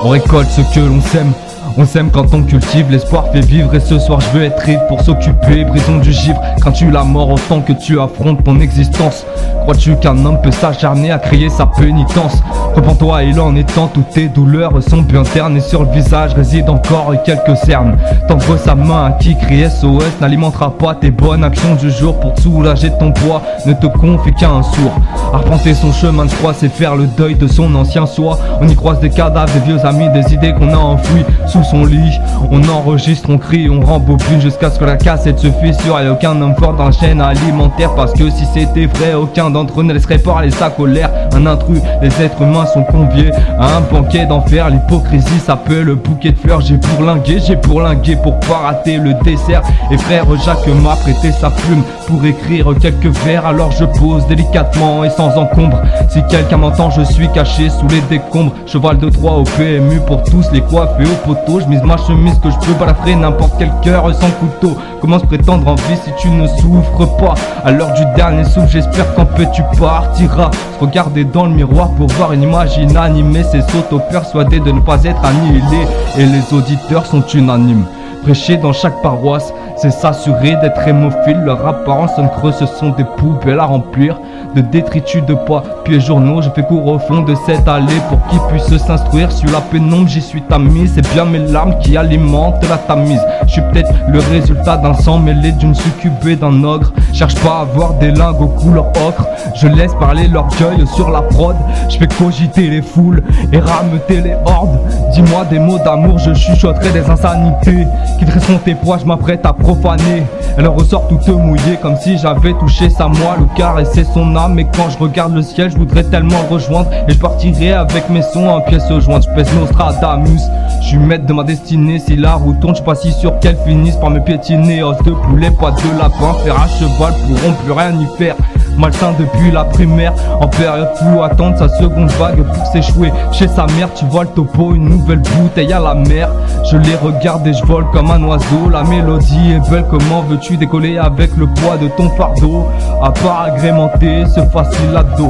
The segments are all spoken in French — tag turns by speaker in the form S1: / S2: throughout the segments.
S1: On récolte ce que l'on sème. On s'aime quand on cultive, l'espoir fait vivre. Et ce soir je veux être ivre pour s'occuper. Brisons du givre, crains-tu la mort autant que tu affrontes ton existence? Crois-tu qu'un homme peut s'acharner à crier sa pénitence? Repends-toi, il en est temps, toutes tes douleurs sont bien ternes. Et sur le visage réside encore quelques cernes. Tendre sa main à qui crie SOS n'alimentera pas tes bonnes actions du jour. Pour te soulager de ton poids, ne te confie qu'à un sourd. Arpenter son chemin de croix, c'est faire le deuil de son ancien soi. On y croise des cadavres, des vieux amis, des idées qu'on a enfouies sous son lit. On enregistre, on crie, on rembobine jusqu'à ce que la cassette se fissure. Et aucun homme fort dans la chaîne alimentaire, parce que si c'était vrai, aucun d'entre eux ne laisserait parler sa colère. Un intrus, les êtres humains sont conviés à un banquet d'enfer. L'hypocrisie s'appelle le bouquet de fleurs. J'ai pourlingué pour pas rater le dessert. Et frère Jacques m'a prêté sa plume pour écrire quelques vers. Alors je pose délicatement et sans encombre. Si quelqu'un m'entend, je suis caché sous les décombres. Cheval de Troie au PMU pour tous les coiffés au poteau. Je mise ma chemise que je peux balafrer n'importe quel cœur sans couteau. Comment se prétendre en vie si tu ne souffres pas? À l'heure du dernier souffle, j'espère qu'en paix tu partiras. Se regarder dans le miroir pour voir une image inanimée, c'est s'auto-persuader de ne pas être annihilé. Et les auditeurs sont unanimes. Prêcher dans chaque paroisse, c'est s'assurer d'être hémophile. Leur apparence sonne creux, ce sont des poubelles à remplir de détritus de papier journaux. Je fais cours au fond de cette allée pour qu'ils puissent s'instruire sur la pénombre. J'y suis tamise, c'est bien mes larmes qui alimentent la tamise. Je suis peut-être le résultat d'un sang mêlé d'une succube et d'un ogre. Cherche pas à avoir des lingots couleur ocre. Je laisse parler l'orgueil sur la prod. Je fais cogiter les foules et rameuter les hordes. Dis-moi des mots d'amour, je chuchoterai des insanités qui dresseront tes poids, je m'apprête à profaner. Elle ressort toute mouillée comme si j'avais touché sa moelle ou caressé son âme. Et quand je regarde le ciel, je voudrais tellement le rejoindre. Et je partirai avec mes sons en pièces jointes. Je pèse Nostradamus, je suis maître de ma destinée. Si la roue tourne, je suis pas si sûr qu'elle finisse par me piétiner. Os de poulet, pas de lapin, fer à cheval pourront plus rien y faire. Malsain depuis la primaire, en période flou, attendre sa seconde vague pour s'échouer. Chez sa mère, tu vois le topo, une nouvelle bouteille à la mer. Je les regarde et je vole comme un oiseau. La mélodie est belle, comment veux-tu décoller avec le poids de ton fardeau? À part agrémenter ce facile ado.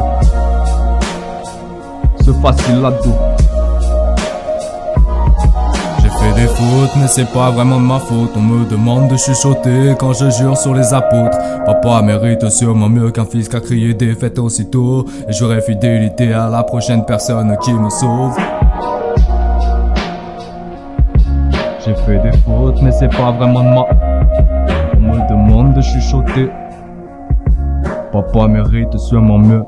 S1: Ce facile ado.
S2: Des fautes, mais c'est pas vraiment de ma faute. On me demande de chuchoter quand je jure sur les apôtres. Papa mérite sûrement mieux qu'un fils qui a crié défaite aussitôt. Et j'aurai fidélité à la prochaine personne qui me sauve.
S1: J'ai fait des fautes, mais c'est pas vraiment de ma. On me demande de chuchoter. Papa mérite sûrement mieux